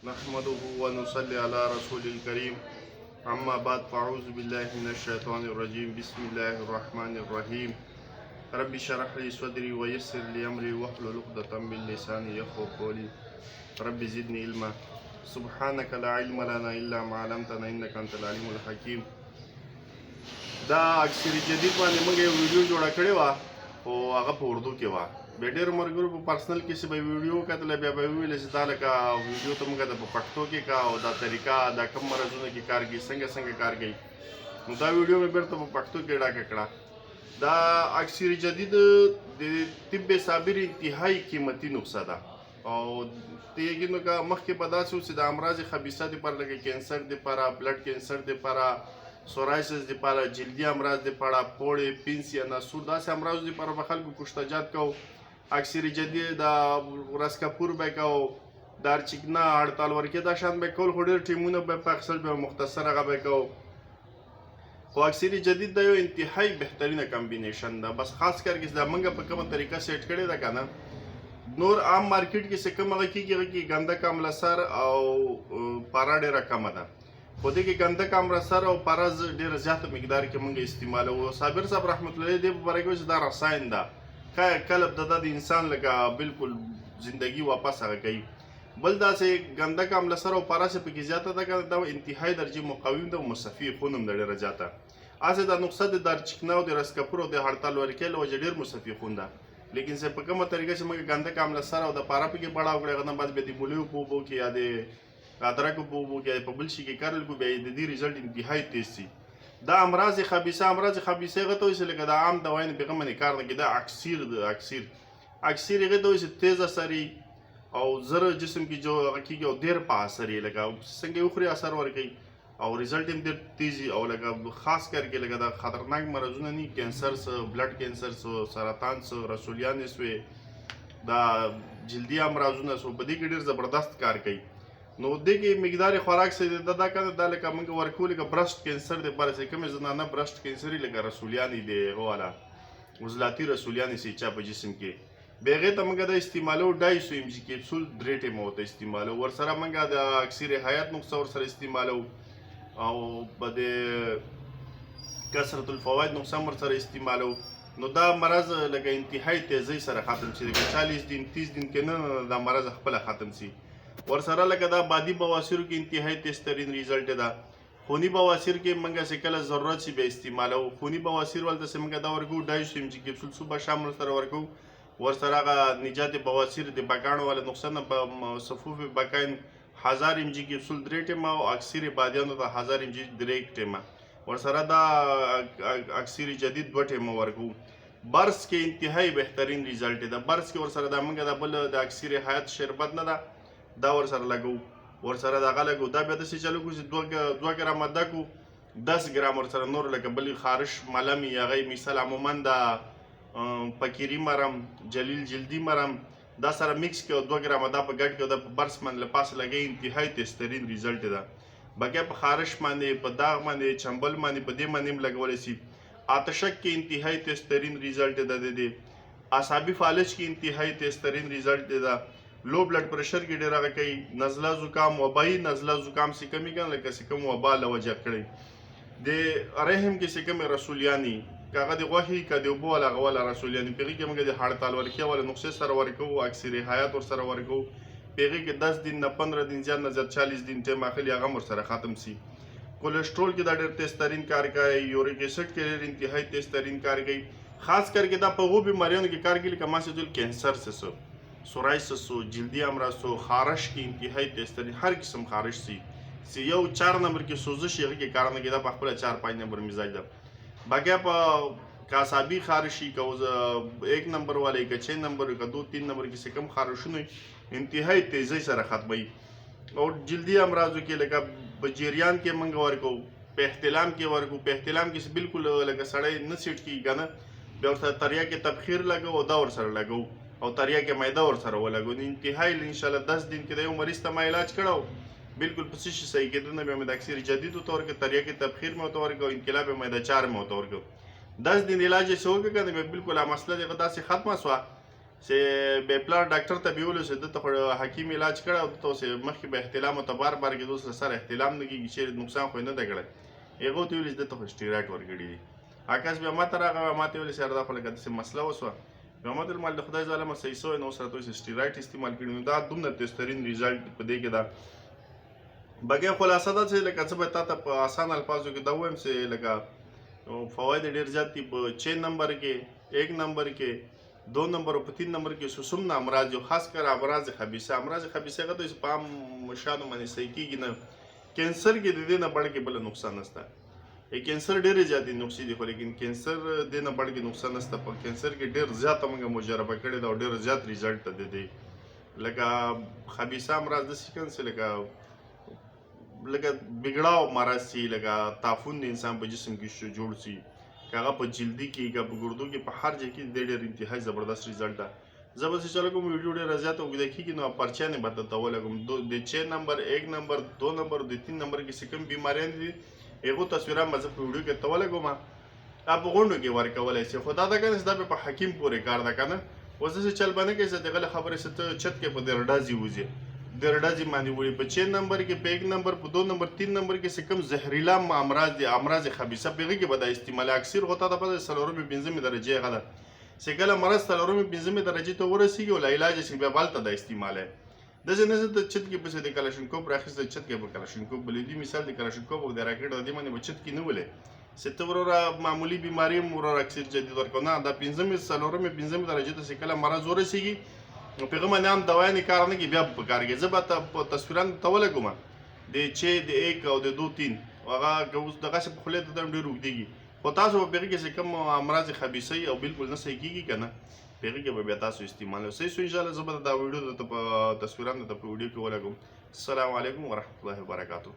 نحمده ونصلي على رسول الكريم أما بعد فأعوذ بالله من الشيطان الرجيم بسم الله الرحمن الرحيم رب اشرح لي صدري ويسر لي أمري واحلل عقدة من لساني يفقهوا قولي رب زدني علما سبحانك لا علم لنا إلا ما علمتنا إنك أنت العليم الحكيم. دا اکثر جدید باندې موږ یو ویډیو جوړه کړې وه خو هغه په اردو کې وه. بیا ډېر ملګرو په پرسنل کې چې به ویډیو کتله بیا به ویل چې دا لکه ویډیو ته موږ د په پښتو کې کا او دا طریقه دا کم مرضونه کې کار کوي څنګه کار کوي. نو دا ویډیو مې بیرته په پښتو کې ډاکه کړه. دا اکثر جدید د طب صابر انتهایی قیمتي نسخه ده او دیږي نو که مخکې به داسې و چې د امراض خبیثه دپاره لکه کینسر دپاره بلډ کینسر دپاره سورایسس دپاره جلدي امراض دپاره پوړې پینس یا ناسور داسې امراضو دپاره به خلکو کشتجات کو. اکثر جدید دا رسکپور به کو دارچکنه هړتال ورکې دا شان به کول خو ډېر ټیمونه به په اکثر به مختصر هغه به کو. خو اکثر جدید دا یو انتهایی بهترینه کمبینیشن ده. بس خاص کر کې دا موږ په کومه طریقه سیټ کړې ده که نه نور عام مارکیټ کې چې کوم هغه کېږي هغه کې ګنده کاملسر او پاره ډېره کمه ده. خو دې کې ګنده کاملسر او پاره ډېره زیاته مقدار کې موږ استعمالوو. صابر صاحب رحمت الله علیه دې په باره کې وایي چې دا رساین ده کله د انسان لکه بالکل زندگی واپس هغه کوي. بل داسې ګنده کاملسر او پاره چې پکې زیاته ده که دا انتهایی درجې مقاوم ده او مصفي خون هم ده ډېره زیاته. هسې دا نسخه د دارچکنه او د رسکپور او د هړتال ورکې له وجې ډېر مصفي خون ده. لیکن چې په کومه طریقه چې موږ ګنده کاملسر او د پاره پکې بړاو کړی هغه نه بعد بیا د مولیو په اوبو کې یا د ادرکو په اوبو کې یا په بل شي کې کرل کړو بیا د دې رزلټ انتهایی تیز شي. دا امراض خبیثه هغه ته وایي چې لکه د عام دواینو په هغه باندې کار نه کوي. دا اکسیر ده اکسیر هغه ته وایي چې تیز اثر او زر جسم کې جو هغه کېږي او ډېر په اثر یې لکه څنګه وخوري اثر ورکوي او رزلټ هم ډېر تیز او لکه خاص کر کې لکه دا خطرناک مرضونه نه کینسر څه بلډ کینسر څه سرطان څه رسولیانې سوې دا جلدي امراضونه څه په دې کې ډېر زبردست کار کوي. نو دې کې مقدار خوراک څه دی دا کنه دا لکه موږ ورکو لکه برسټ کینسر دپاره چې کومې زنانه برسټ کینسر یې لکه رسولیانې دی هغه والا عضلاتي رسولیانې چې چا په جسم کې بیا هغې ته موږ د استعمالو 250 mg کیپسول 3 ټیمه ورته استعمالو. ورسره موږ د اکثر حیات نسخه ورسره استعمالو او په د کثرت الفواید نسخه هم ورسره استعمالو. نو دا مرض لکه انتهایی تیزۍ سره ختم شي لکه 40 دن 30 دن کې نه دا مرض خپله ختم شي. ورسره لکه دا بادي بواسیرو کې انتهایی تیزترین ریزلټ ده. خوني بواسیر کې موږ چې کله ضرورت شي بیا استعمالو. خوني بواسیر ولته چې موږ دا ورکو 250 mg کیپسول صبح شام ورسره ورکو. ورسره هغه نجات بواسیر د بګاڼو والا نقصه نه په صفوف بګاین 1000 mg کیپسول 3 ټیمه او اکثر بادیانو ته 1000 mg 3 ټیمه. ورسره دا اکثر جدید 2 ټیمه ورکو. برس کې انتهایی بهترین ریزلټ ده. برس کې ورسره دا موږ د بل د اکثر حیات شربت نه ده دا ورسره لګو. ورسره دغه لګو دا بیا داسې چلو کړو چې 2 ګرامه ده کو 10 ګرام ورسره نور لکه بل خارش ملم یا هغې مثال عموما د فقیري مرم جلیل جلدي مرم دا سره میکس کړو 2 ګرامه دا په ګډ کې دا په برس باندې له پاسه لګوي انتهایی تیزترین ریزلټ ده. بقیه په خارش باندې په داغ باندې چمبل باندې په دې باندې هم لګولی شي. آتشک کې انتهایی تیزترین ریزلټ ده. د اعصابي فالج کې انتهایی تیزترین ریزلټ ده. لو بلډ پرشر کې ډېر هغه کوي. نزله زکام وبایي نزله زکام چې کمې کنه لکه چې کوم وبا له وجه کړی. د رحم کې چې کومې رسولیانې که هغه د غوښې که د اوبو والا هغه والا رسولیانې په هغې کې موږ د هړتال ورکې والا نسخې سره ورکوو اکثر حیات ورسره ورکوو. په هغې کې 10 دن نه 15 دن زیات نه زیات 40 دن ټایم اخلي هغه هم ورسره ختم شي. کولیسټرول کې دا ډېر تیزترین کار کوي. یوریک اسید کې ډېر انتهایی تیزترین کار کوي. خاص کر کې دا په هغو بیماریانو کې کار کوي لکه ما چې کینسر څه سورایسس و جلدي امراض و خارش کې انتهایی تیزترین هر قسم خارش سي چې یو 4 نمبر کې سوزش هغه کې کار نه کوي دا په خپله 4-5 نمبر مزاج ده. بقیه په کاسابي خارشي که 1 نمبر والی که 6 نمبر که 2-3 نمبر کې چې کوم خارشونه انتهایی تیزۍ سره ختموي. او جلدي امراضو کې لکه په جریان کې موږ ورکو په احتلام کې ورکو. په احتلام کې بالکل لکه سړی نه سیټ کېږي که نه بیا ورسره تریا کې تبخیر لګو او دا ورسره لګو او تریا کې میده ورسره ولګو. نو انتهایی انشاءالله 10 دن کې د یو مریض ته ما علاج کړو بالکل په څه شي صحیح کېدو نه بیا مې د اکثر جدیدو ته ورکړه. تریا کې تبخیر مې ورته ورکړو. انقلاب میده 4 مې ورته ورکړو. 10 دن علاج یې څه وکړه که نه بیا بالکل مسله دغه داسې ختمه شوه چې به پلار ډاکټر ته بیولو چې دته خو حکیم علاج کړی او دته اوس مخکې به احتلام ته بار بار کېدو سره احتلام نه کېږي چې نقصان خو یې نه دی کړی هغو ته ویلي چې دته خو سټیراټ ورکړي دي عکس بیا ما ته راغی ما ته ویلې چې یاره دا خو لکه داسې مسله وسوه بیا ما ته ویل مال د خدای ظالمه صحیح سوی نو اوس راته وایي چې سټیراټ استعمال کړي نو دا دومره تېزترین ریزلټ په دې کې ده بګۍ خلاصه ده چې لکه څه به تا ته په اسان الفاظو کې دا ووایم چې لکه فواید ډېر زیات دي په 6 نمبر کې 1 نمبر کې 2 نمبر او په 3 نمبر کې سوسمنا امراض او خاص کر امراض خبيثه هغه د سپام شانو باندې صحیح کېږي نه کینسر کې د دې نه بڑ کې بل نقصان نشته کینسر ډېر زیات نقصې دي خو لیکن کینسر د نه بڑ کې نقصان نشته په کینسر کې ډېر زیات موږ مجربه کړې دا ډېر زیات ریزلټ ده دي لکه خبيثه امراض د سیکنس لکه بګړاو مرض سي لکه طاعون د انسان په جسم کې جوړ سي هغه په جلدي کې که په ګردو کې په هر ځای کې د ډېر انتهایی زبردست ریزلټ ده زه به چې چلو کوم ویډیو ډېره زیاته اوږده کېږي نو پرچه نه به درته ولګوم د 6 نمبر 1 نمبر 2 نمبر د 3 نمبر کې چې کوم بیماریان دي هغو تصویران به زه په ویډیو کې درته ولګوم دا په غونډو کې ورکولی شي خو دا ده که نه چې دا په حکیم پورې کار ده که نه اوس داسې چل به نه کوې چې دغه له خبرې چې ته چت کې په درډازي وځې درډازي باندې وړي په 6 نمبر کې په 1 نمبر په 2 نمبر 3 نمبر کې چې کوم زهریلا امراض دي امراض خبيثه په هغې کې به دا استعمال اکثر غوته د پته څلورمې پنځمې درجې هغه ده چې کله مرض څلورمې پنځمې درجې ته ورسېږي او له علاج شي بیا هلته دا استعمال داسې نه زه د چت کې پسې د کلاشینکوف راخیسته چت کې به کلاشینکوف بلیدي مثال د کلاشینکوف او د راکټ د دې باندې به چت کې نه ولې چې ته وروره معمولي بیماري هم وروره اکثر جدید ورکوه نه دا پنځمې څلورمې پنځمې درجې ته چې کله مرض ورسېږي نو په هغه باندې هم دوايانې کار نه کوي بیا په کار کوي زه به په تصویران ته ولګوم د 6 د 1 او د 2 3 هغه که اوس دغسې په خولې ته ته هم ډېر اوږدېږي خو تاسو به په هغې کې چې کوم امراض خبیثه او بالکل نه صحیح کېږي که نه په هغې کې به بیا تاسو استعمال صحیح سو انشاءالله زه به دا ویډیو درته په تصویران درته په ویډیو کې ولګوم السلام علیکم ورحمة الله وبرکاتو